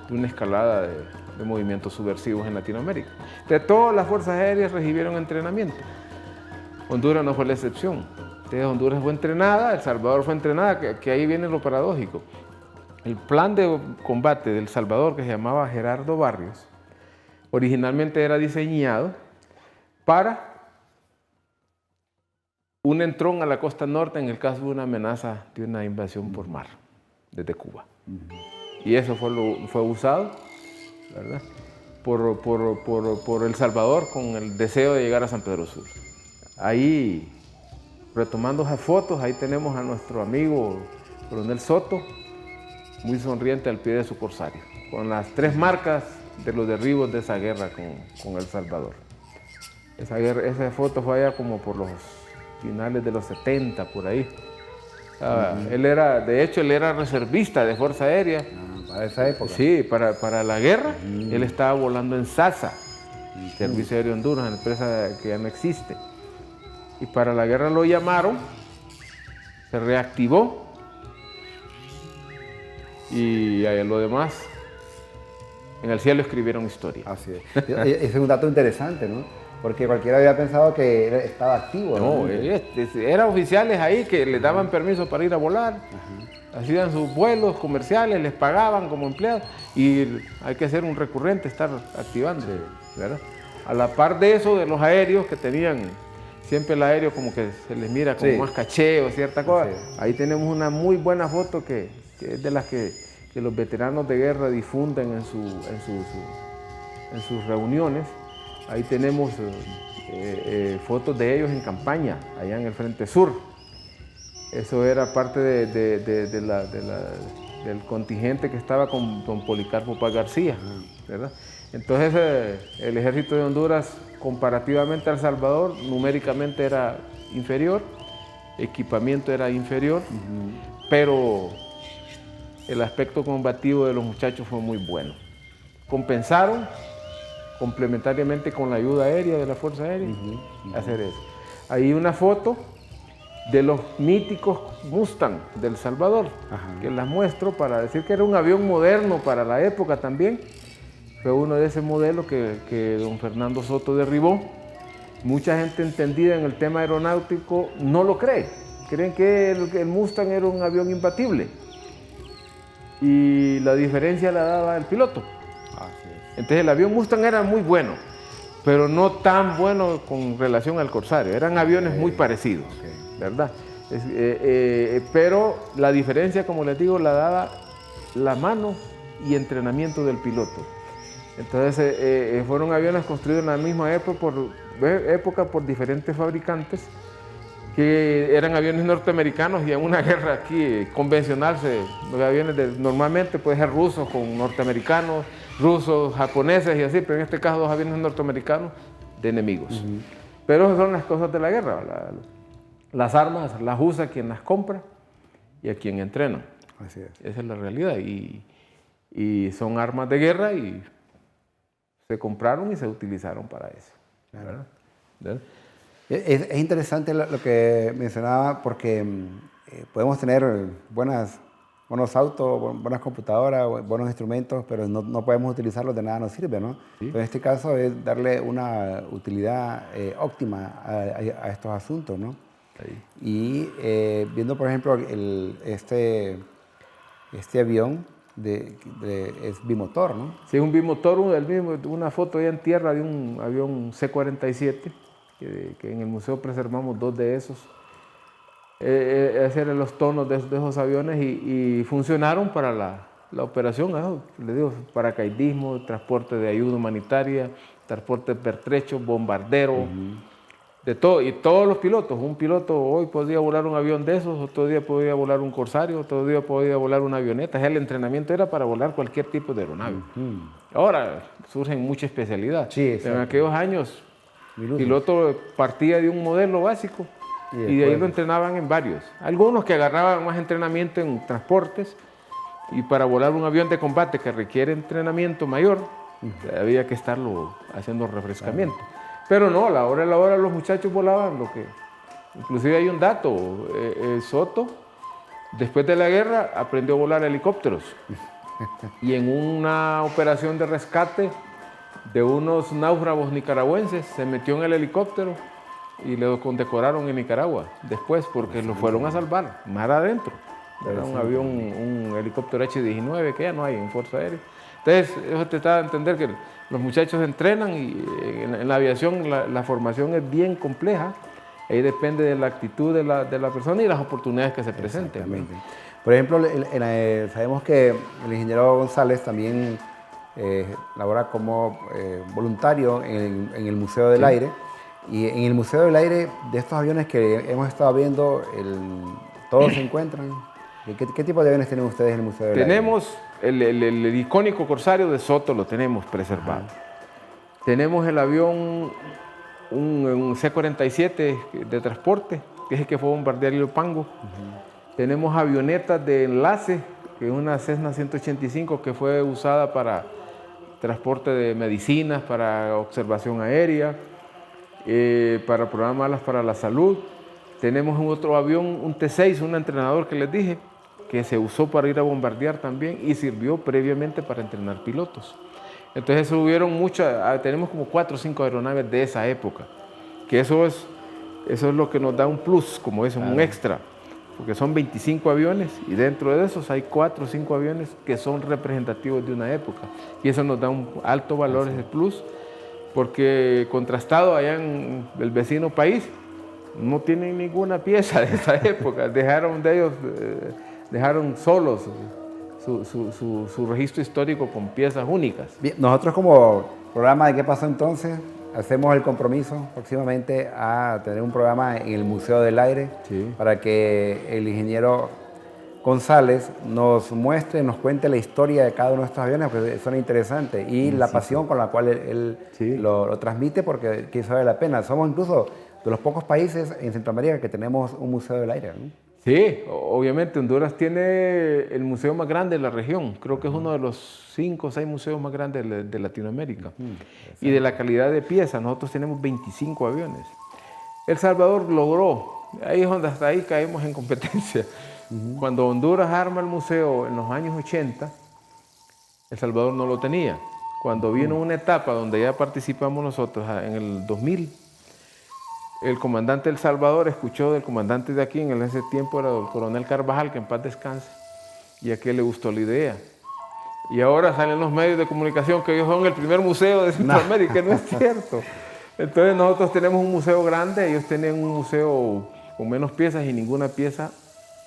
de una escalada de movimientos subversivos en Latinoamérica. De todas las fuerzas aéreas recibieron entrenamiento. Honduras no fue la excepción. Entonces, Honduras fue entrenada, El Salvador fue entrenada, que ahí viene lo paradójico. El plan de combate de El Salvador, que se llamaba Gerardo Barrios, originalmente era diseñado para un entrón a la costa norte en el caso de una amenaza de una invasión por mar desde Cuba. Y eso fue usado, ¿verdad?, por El Salvador con el deseo de llegar a San Pedro Sula. Ahí, retomando esas fotos, ahí tenemos a nuestro amigo Coronel Soto, muy sonriente al pie de su corsario, con las 3 marcas de los derribos de esa guerra con El Salvador. Esa foto fue allá como por los finales de los 70, por ahí. De hecho, él era reservista de Fuerza Aérea. Para esa época. Sí, para la guerra, él estaba volando en SASA, Servicio Aéreo de Honduras, una empresa que ya no existe. Y para la guerra lo llamaron, se reactivó, y lo demás, en el cielo escribieron historia. Así es. Ese es un dato interesante, ¿no? Porque cualquiera había pensado que estaba activo, ¿no? Eran oficiales ahí que les daban permiso para ir a volar, hacían sus vuelos comerciales, les pagaban como empleados, y hay que ser un recurrente, estar activando, ¿verdad? A la par de eso, de los aéreos que tenían, siempre el aéreo como que se les mira como más caché o cierta cosa. Ahí tenemos una muy buena foto que es de las que los veteranos de guerra difunden en sus reuniones. Ahí tenemos fotos de ellos en campaña, allá en el Frente Sur. Eso era parte del contingente que estaba con don Policarpo Paz García, ¿verdad? Entonces, el ejército de Honduras, comparativamente a El Salvador, numéricamente era inferior, equipamiento era inferior, pero el aspecto combativo de los muchachos fue muy bueno. Compensaron complementariamente con la ayuda aérea de la Fuerza Aérea, hacer eso. Hay una foto de los míticos Mustang de El Salvador, que las muestro para decir que era un avión moderno para la época también. Fue uno de ese modelo que don Fernando Soto derribó. Mucha gente entendida en el tema aeronáutico no lo cree. Creen que el Mustang era un avión imbatible. Y la diferencia la daba el piloto. Entonces el avión Mustang era muy bueno, pero no tan bueno con relación al Corsario. Eran aviones muy parecidos, ¿verdad? Pero la diferencia, como les digo, la daba la mano y entrenamiento del piloto. Entonces fueron aviones construidos en la misma época por diferentes fabricantes, que eran aviones norteamericanos, y en una guerra aquí convencional, los aviones normalmente pueden ser rusos con norteamericanos, rusos, japoneses y así, pero en este caso 2 aviones norteamericanos de enemigos. Pero esas son las cosas de la guerra. Las armas las usa quien las compra y a quien entrena. Así es. Esa es la realidad. Y son armas de guerra y se compraron y se utilizaron para eso. ¿Verdad? ¿Verdad? Es interesante lo que mencionaba, porque podemos tener buenos autos, buenas computadoras, buenos instrumentos, pero no podemos utilizarlos, de nada nos sirve, ¿no? Sí. En este caso es darle una utilidad óptima a estos asuntos, ¿no? Ahí. Y viendo, por ejemplo, este avión es bimotor, ¿no? Sí, es un bimotor, una foto allá en tierra de un avión C-47, que en el museo preservamos 2 de esos. Esos eran los tonos de esos aviones y funcionaron para la operación, les digo, paracaidismo, transporte de ayuda humanitaria, transporte de pertrechos, bombardero, de todo, y todos los pilotos. Un piloto hoy podía volar un avión de esos, otro día podía volar un Corsario, otro día podía volar una avioneta. El entrenamiento era para volar cualquier tipo de aeronave. Ahora surgen mucha especialidad. Sí, en aquellos años, el piloto partía de un modelo básico y de ahí lo entrenaban en varios. Algunos que agarraban más entrenamiento en transportes, y para volar un avión de combate que requiere entrenamiento mayor, había que estarlo haciendo refrescamiento. Pero no, a la hora los muchachos volaban lo que... Inclusive hay un dato, Soto, después de la guerra, aprendió a volar helicópteros. Y en una operación de rescate de unos náufragos nicaragüenses, se metió en el helicóptero y le condecoraron en Nicaragua después, porque lo fueron a salvar, mar adentro. Era un avión, un helicóptero H-19 que ya no hay en Fuerza Aérea. Entonces, eso te da a entender que los muchachos entrenan y en la aviación la formación es bien compleja. Ahí depende de la actitud de la persona y las oportunidades que se presenten. Exactamente. Por ejemplo, sabemos que el ingeniero González también labora como voluntario en el Museo del Aire. Y en el Museo del Aire, de estos aviones que hemos estado viendo, todos se encuentran. ¿Qué tipo de aviones tienen ustedes en el Museo del Aire? Tenemos el icónico Corsario de Soto, lo tenemos preservado. Tenemos el avión, un C-47 de transporte, que es el que fue a bombardear Ilopango. Tenemos avionetas de enlace, que es una Cessna 185 que fue usada para transporte de medicinas, para observación aérea, para programas para la salud. Tenemos un otro avión, un T-6, un entrenador que les dije, que se usó para ir a bombardear también y sirvió previamente para entrenar pilotos. Entonces hubieron muchas, tenemos como 4 o 5 aeronaves de esa época, que eso es lo que nos da un plus, como es un extra, porque son 25 aviones y dentro de esos hay 4 o 5 aviones que son representativos de una época y eso nos da un alto valor, ese plus, porque contrastado allá en el vecino país, no tienen ninguna pieza de esa época, dejaron solos su registro histórico con piezas únicas. Bien, nosotros como programa de ¿Qué pasó entonces? Hacemos el compromiso próximamente a tener un programa en el Museo del Aire para que el ingeniero González nos muestre, nos cuente la historia de cada uno de estos aviones, porque son interesantes, y la pasión con la cual él lo transmite, porque quizás vale la pena. Somos incluso de los pocos países en Centroamérica que tenemos un Museo del Aire, ¿no? Sí, obviamente Honduras tiene el museo más grande de la región. Creo que es uno de los 5 o 6 museos más grandes de Latinoamérica. Y de la calidad de piezas, nosotros tenemos 25 aviones. El Salvador logró, ahí es donde hasta ahí caemos en competencia. Cuando Honduras arma el museo en los años 80, El Salvador no lo tenía. Cuando vino una etapa donde ya participamos nosotros en el 2000, el comandante del Salvador escuchó del comandante de aquí, en ese tiempo era el coronel Carvajal, que en paz descanse, y a aquel le gustó la idea. Y ahora salen los medios de comunicación que ellos son el primer museo de Centroamérica, no es cierto. Entonces nosotros tenemos un museo grande, ellos tenían un museo con menos piezas y ninguna pieza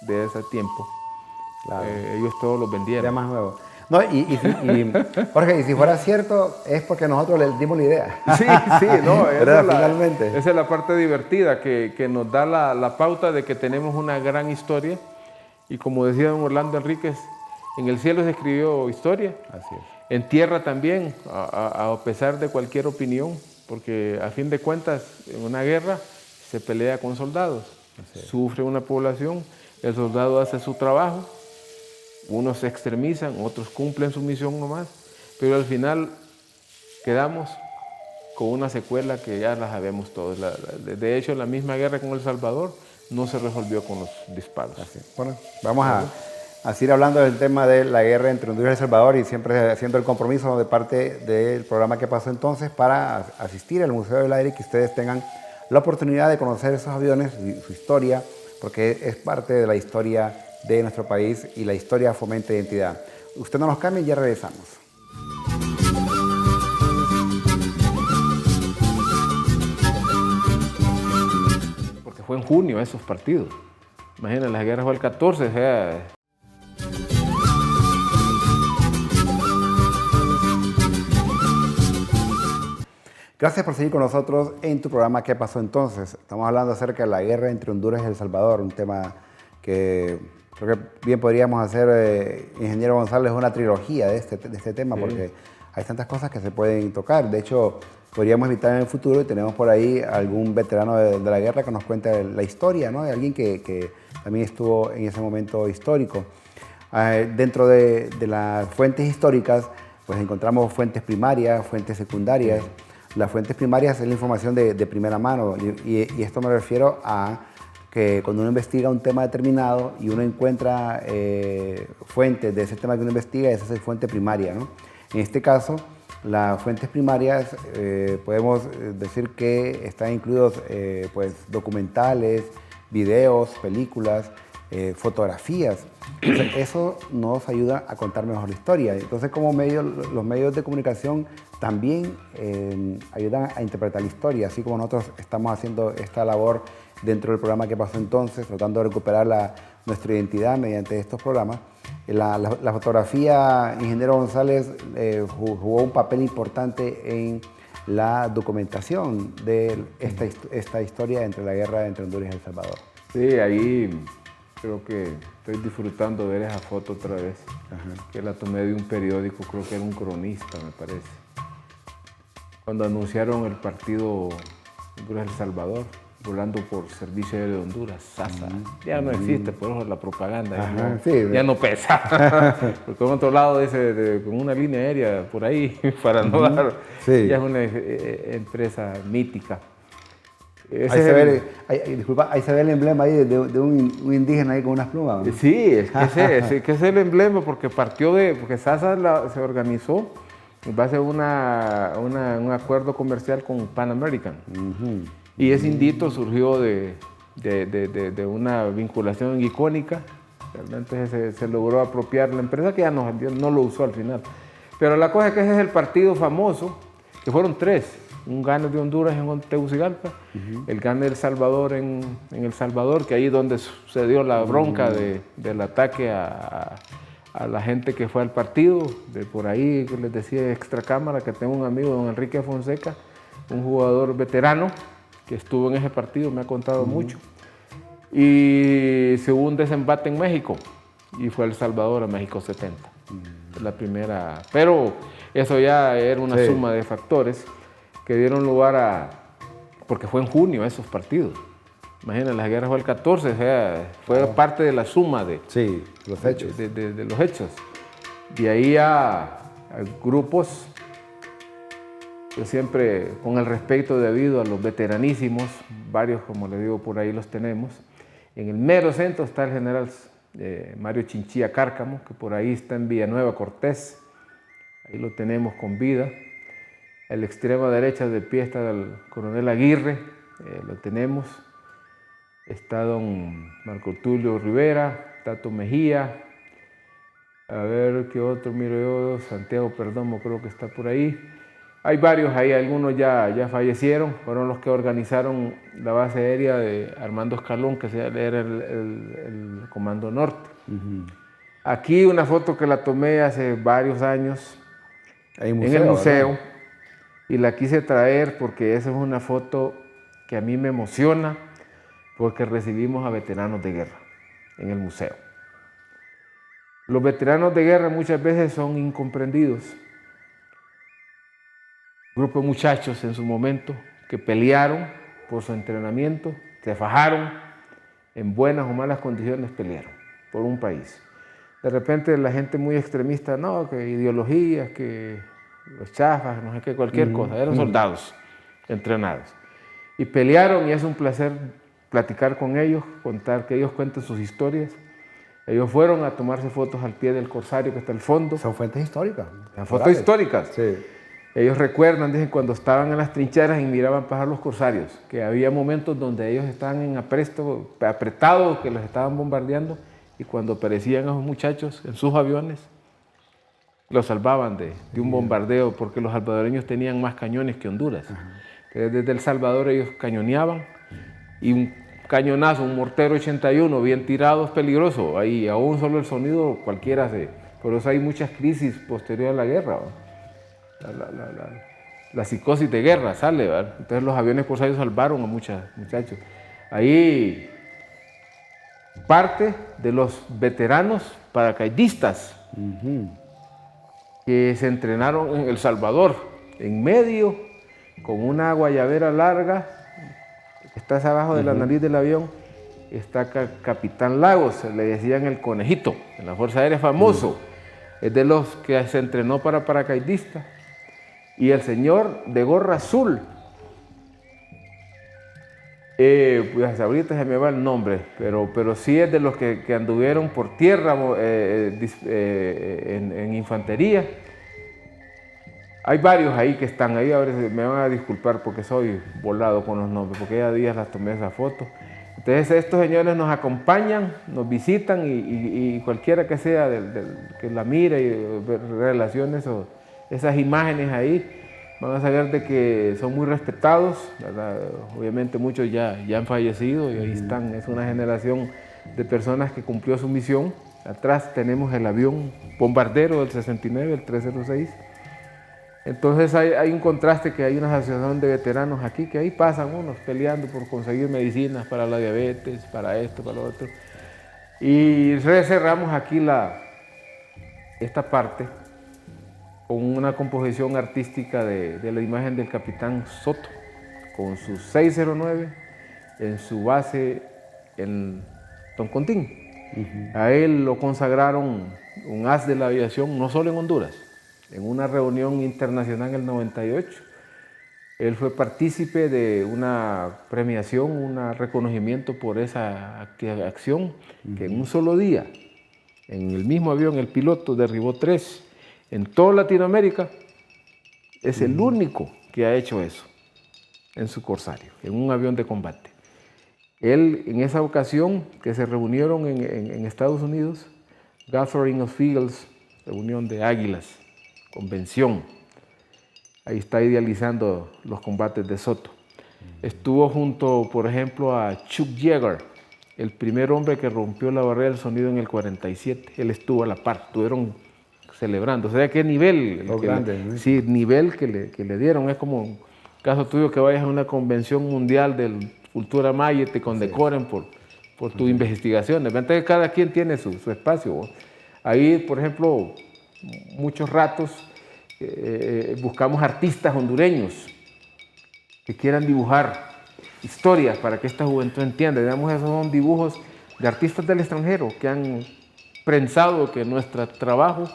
de ese tiempo. Claro. Ellos todos los vendieron. Ya más nuevo. No, Jorge, y si fuera cierto, es porque nosotros les dimos la idea. Sí, no, finalmente. Esa es la parte divertida que nos da la pauta de que tenemos una gran historia. Y como decía don Orlando Enríquez, en el cielo se escribió historia. Así es. En tierra también, a pesar de cualquier opinión, porque a fin de cuentas, en una guerra se pelea con soldados. Sufre una población, el soldado hace su trabajo. Unos se extremizan, otros cumplen su misión nomás, pero al final quedamos con una secuela que ya la sabemos todos. De hecho, la misma guerra con El Salvador no se resolvió con los disparos. Así. Bueno, vamos a seguir hablando del tema de la guerra entre Honduras y El Salvador y siempre haciendo el compromiso de parte del programa que pasó entonces para asistir al Museo del Aire y que ustedes tengan la oportunidad de conocer esos aviones y su historia, porque es parte de la historia de nuestro país y la historia fomenta identidad. Usted no nos cambie y ya regresamos. Porque fue en junio esos partidos. Imagínense, la guerra fue el 14, o sea... Gracias por seguir con nosotros en tu programa ¿Qué pasó entonces? Estamos hablando acerca de la guerra entre Honduras y El Salvador, un tema que creo que bien podríamos hacer, ingeniero González, una trilogía de este tema, sí, porque hay tantas cosas que se pueden tocar. De hecho, podríamos invitar en el futuro y tenemos por ahí algún veterano de la guerra que nos cuente la historia, ¿no? De alguien que también estuvo en ese momento histórico. Dentro de las fuentes históricas, pues encontramos fuentes primarias, fuentes secundarias. Las fuentes primarias es la información de primera mano y esto me refiero a que cuando uno investiga un tema determinado y uno encuentra fuentes de ese tema que uno investiga, esa es fuente primaria, ¿no? En este caso, las fuentes primarias podemos decir que están incluidos pues, documentales, videos, películas, fotografías. Entonces, eso nos ayuda a contar mejor la historia. Entonces, como los medios de comunicación también ayudan a interpretar la historia, así como nosotros estamos haciendo esta labor dentro del programa ¿Qué pasó entonces?, tratando de recuperar nuestra identidad mediante estos programas. La fotografía, ingeniero González, jugó un papel importante en la documentación de esta historia entre la guerra entre Honduras y El Salvador. Sí, ahí creo que estoy disfrutando de ver esa foto otra vez, que la tomé de un periódico, creo que era un cronista, me parece. Cuando anunciaron el partido Honduras-El Salvador, volando por Servicio Aéreo de Honduras, SASA. Ya no existe, por eso la propaganda ya no pesa. Porque en otro lado dice con una línea aérea por ahí, para no dar, ya es una empresa mítica. Ahí se ve el emblema ahí de un indígena ahí con unas plumas, ¿no? Sí, es que es el emblema porque porque SASA se organizó en base a un acuerdo comercial con Pan American. Y ese indito surgió de una vinculación icónica. Realmente se logró apropiar la empresa, que ya no lo usó al final. Pero la cosa es que ese es el partido famoso, que fueron tres. Un gane de Honduras en Tegucigalpa, el gane de El Salvador en El Salvador, que ahí es donde sucedió la bronca del ataque a la gente que fue al partido. De por ahí, que les decía extracámara, que tengo un amigo, don Enrique Fonseca, un jugador veterano, que estuvo en ese partido, me ha contado mucho. Y se hubo un desembate en México y fue El Salvador a México 70. La primera, pero eso ya era una suma de factores que dieron lugar porque fue en junio esos partidos. Imagínense, la guerra fue el 14, o sea, fue parte de la suma de los hechos. De los hechos. De ahí a grupos, yo siempre, con el respeto debido a los veteranísimos, varios, como les digo, por ahí los tenemos. En el mero centro está el general Mario Chinchilla Cárcamo, que por ahí está en Villanueva Cortés. Ahí lo tenemos con vida. A la extrema derecha de pie está el coronel Aguirre, lo tenemos. Está don Marco Tulio Rivera, Tato Mejía. A ver qué otro, miro yo, Santiago Perdomo creo que está por ahí. Hay varios ahí, algunos ya fallecieron, fueron los que organizaron la base aérea de Armando Escalón, que era el Comando Norte. Aquí una foto que la tomé hace varios años en el museo, ¿verdad? Y la quise traer porque esa es una foto que a mí me emociona, porque recibimos a veteranos de guerra en el museo. Los veteranos de guerra muchas veces son incomprendidos. Grupo de muchachos en su momento que pelearon por su entrenamiento, se fajaron, en buenas o malas condiciones pelearon por un país. De repente la gente muy extremista, no, que ideologías, que los chafas, no sé qué, cualquier cosa, eran soldados entrenados. Y pelearon y es un placer platicar con ellos, que ellos cuenten sus historias. Ellos fueron a tomarse fotos al pie del corsario que está al fondo. Son fuentes históricas. Son fotos históricas. Sí. Ellos recuerdan, dicen, cuando estaban en las trincheras y miraban pasar los corsarios, que había momentos donde ellos estaban en apretados, que los estaban bombardeando, y cuando aparecían esos muchachos en sus aviones, los salvaban de un bombardeo, porque los salvadoreños tenían más cañones que Honduras. Entonces, desde El Salvador ellos cañoneaban, y un cañonazo, un mortero 81 bien tirado es peligroso. Ahí aún solo el sonido cualquiera se... Por eso hay muchas crisis posteriores a la guerra. la psicosis de guerra sale, ¿verdad? Entonces los aviones corsarios salvaron a muchos muchachos. Ahí parte de los veteranos paracaidistas que se entrenaron en El Salvador, en medio, con una guayabera larga, que está abajo de la nariz del avión, está Capitán Lagos, le decían el conejito, en la Fuerza Aérea famoso, es de los que se entrenó para paracaidista. Y el señor de gorra azul, pues ahorita se me va el nombre, pero sí es de los que anduvieron por tierra en infantería. Hay varios ahí que están ahí, ahora me van a disculpar porque soy volado con los nombres, porque ya días las tomé esa foto. Entonces estos señores nos acompañan, nos visitan y cualquiera que sea que la mire y relacione esas imágenes ahí, van a saber de que son muy respetados, ¿verdad? Obviamente muchos ya han fallecido y ahí están, es una generación de personas que cumplió su misión. Atrás tenemos el avión bombardero del 69, el 306. Entonces hay un contraste, que hay una asociación de veteranos aquí, que ahí pasan unos peleando por conseguir medicinas para la diabetes, para esto, para lo otro. Y cerramos aquí esta parte con una composición artística de la imagen del capitán Soto, con su 609 en su base en Toncontín. A él lo consagraron un as de la aviación, no solo en Honduras. En una reunión internacional en el 98, él fue partícipe de una premiación, un reconocimiento por esa acción, que en un solo día, en el mismo avión, el piloto derribó 3. En toda Latinoamérica es el único que ha hecho eso en su corsario, en un avión de combate. Él, en esa ocasión que se reunieron en Estados Unidos, Gathering of Eagles, reunión de águilas, convención, ahí está idealizando los combates de Soto. Estuvo junto, por ejemplo, a Chuck Yeager, el primer hombre que rompió la barrera del sonido en el 47. Él estuvo a la par, estuvieron celebrando. O sea, qué nivel, sí, nivel que le dieron. Es como un caso tuyo que vayas a una convención mundial de cultura maya y te condecoren por tus investigaciones. Entonces, cada quien tiene su espacio. Ahí, por ejemplo, muchos ratos buscamos artistas hondureños que quieran dibujar historias para que esta juventud entienda. Digamos, esos son dibujos de artistas del extranjero que han pensado que nuestro trabajo,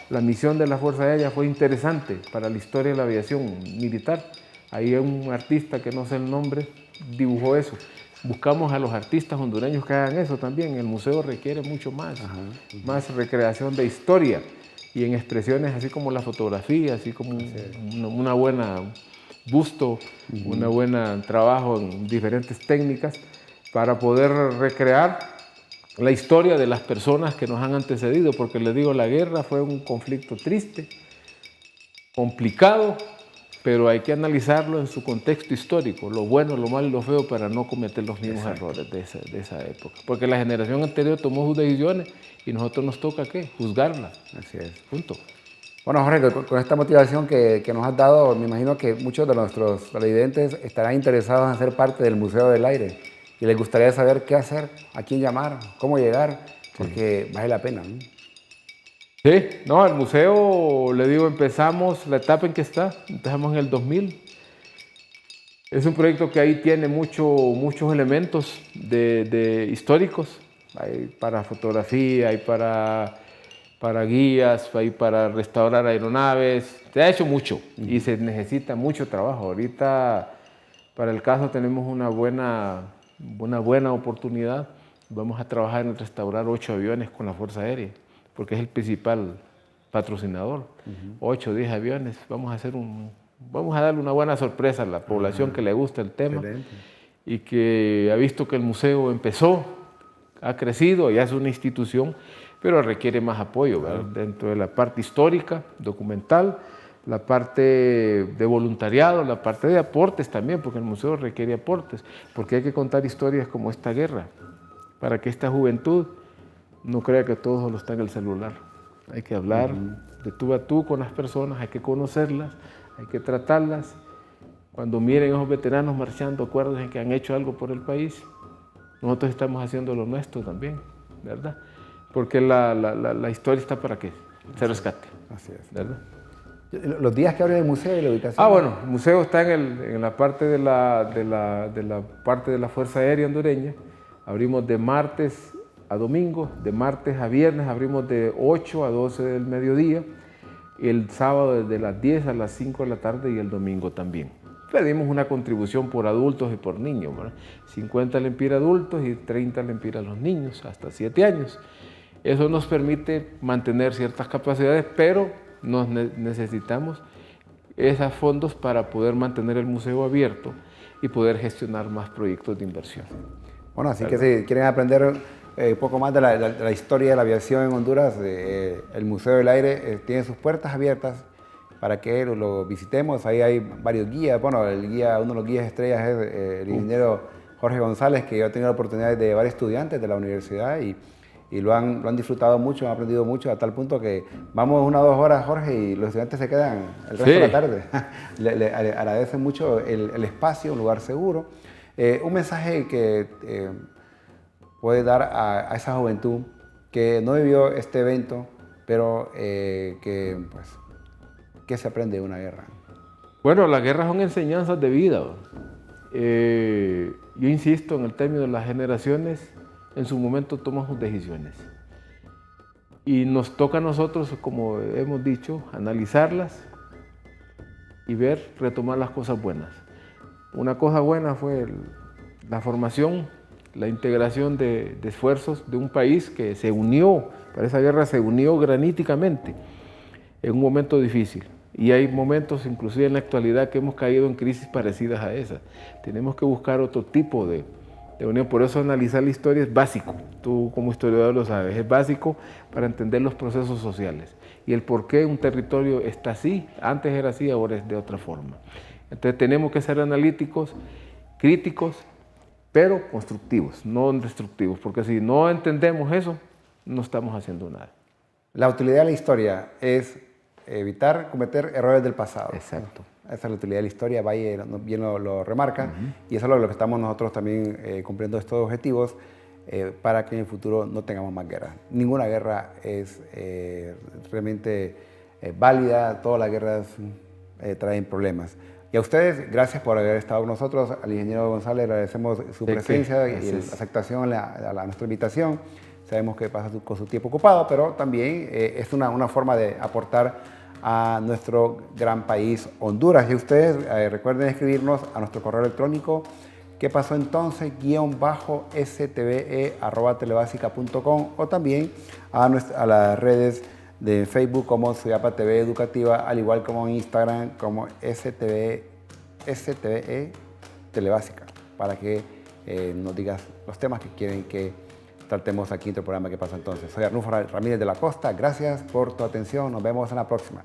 la misión de la Fuerza Aérea, fue interesante para la historia de la aviación militar. Ahí hay un artista, que no sé el nombre, dibujó eso. Buscamos a los artistas hondureños que hagan eso también. El museo requiere mucho más, más recreación de historia y en expresiones así como la fotografía, así como una buena busto, una buena trabajo en diferentes técnicas para poder recrear la historia de las personas que nos han antecedido, porque les digo, la guerra fue un conflicto triste, complicado, pero hay que analizarlo en su contexto histórico, lo bueno, lo malo y lo feo, para no cometer los mismos errores de esa época. Porque la generación anterior tomó sus decisiones y nosotros nos toca, ¿qué? Juzgarlas. Así es. Punto. Bueno, Jorge, con esta motivación que nos has dado, me imagino que muchos de nuestros televidentes estarán interesados en ser parte del Museo del Aire y les gustaría saber qué hacer, a quién llamar, cómo llegar, porque vale la pena, ¿no? Sí, no, el museo, le digo, empezamos la etapa en que empezamos en el 2000. Es un proyecto que ahí tiene muchos elementos históricos. Hay para fotografía, hay para guías, hay para restaurar aeronaves. Se ha hecho mucho y se necesita mucho trabajo. Ahorita, para el caso, tenemos una buena oportunidad. Vamos a trabajar en restaurar 8 aviones con la Fuerza Aérea, porque es el principal patrocinador. 8 o 10 aviones. Vamos a darle una buena sorpresa a la población que le gusta el tema. Excelente. Y que ha visto que el museo empezó, ha crecido, ya es una institución, pero requiere más apoyo, ¿verdad? Dentro de la parte histórica, documental, la parte de voluntariado, la parte de aportes también, porque el museo requiere aportes, porque hay que contar historias como esta guerra, para que esta juventud no crea que todo solo está en el celular. Hay que hablar de tú a tú con las personas, hay que conocerlas, hay que tratarlas. Cuando miren a esos veteranos marchando, acuérdense que han hecho algo por el país. Nosotros estamos haciendo lo nuestro también, ¿verdad? Porque la historia está para que se rescate. Así es. ¿Verdad? Los días que abre el museo y la ubicación. Bueno, el museo está en la parte de la parte de la Fuerza Aérea Hondureña. Abrimos de martes a domingo, de martes a viernes abrimos de 8 a 12 del mediodía, el sábado desde las 10 a las 5 de la tarde y el domingo también. Pedimos una contribución por adultos y por niños, ¿verdad? 50 lempiras adultos y 30 lempiras a los niños, hasta 7 años. Eso nos permite mantener ciertas capacidades, pero necesitamos esos fondos para poder mantener el museo abierto y poder gestionar más proyectos de inversión. Bueno, así que si quieren aprender un poco más de la historia de la aviación en Honduras, el Museo del Aire tiene sus puertas abiertas para que lo visitemos. Ahí hay varios guías. Bueno, uno de los guías estrellas es el ingeniero Jorge González, que yo he tenido la oportunidad de varios estudiantes de la universidad y lo han disfrutado mucho, han aprendido mucho, a tal punto que vamos 1 o 2 horas, Jorge, y los estudiantes se quedan el resto de la tarde. Le agradecen mucho el espacio, un lugar seguro. Un mensaje que puede dar a esa juventud que no vivió este evento, pero que ¿qué se aprende de una guerra? Bueno, las guerras son enseñanzas de vida. Yo insisto en el término de las generaciones, en su momento toman sus decisiones. Y nos toca a nosotros, como hemos dicho, analizarlas y ver, retomar las cosas buenas. Una cosa buena fue la formación, la integración de esfuerzos de un país que se unió, para esa guerra se unió graníticamente en un momento difícil. Y hay momentos, inclusive en la actualidad, que hemos caído en crisis parecidas a esas. Tenemos que buscar otro tipo de unión. Por eso analizar la historia es básico. Tú como historiador lo sabes, es básico para entender los procesos sociales y el por qué un territorio está así, antes era así, ahora es de otra forma. Entonces tenemos que ser analíticos, críticos, pero constructivos, no destructivos, porque si no entendemos eso, no estamos haciendo nada. La utilidad de la historia es evitar cometer errores del pasado. Exacto. Esa es la utilidad de la historia, Valle bien lo remarca, y eso es lo que estamos nosotros también cumpliendo estos objetivos para que en el futuro no tengamos más guerras. Ninguna guerra es realmente válida, todas las guerras traen problemas. Y a ustedes, gracias por haber estado con nosotros. Al ingeniero González agradecemos su presencia y la aceptación a nuestra invitación. Sabemos que pasa con su tiempo ocupado, pero también es una forma de aportar a nuestro gran país Honduras. Y ustedes recuerden escribirnos a nuestro correo electrónico ¿qué pasó entonces? _stve@telebasica.com o también a las redes de Facebook como Suyapa TV Educativa, al igual como en Instagram como STVE Telebásica, para que nos digas los temas que quieren que tratemos aquí en el programa ¿Qué pasó entonces? Soy Arnulfo Ramírez de la Costa, gracias por tu atención, nos vemos en la próxima.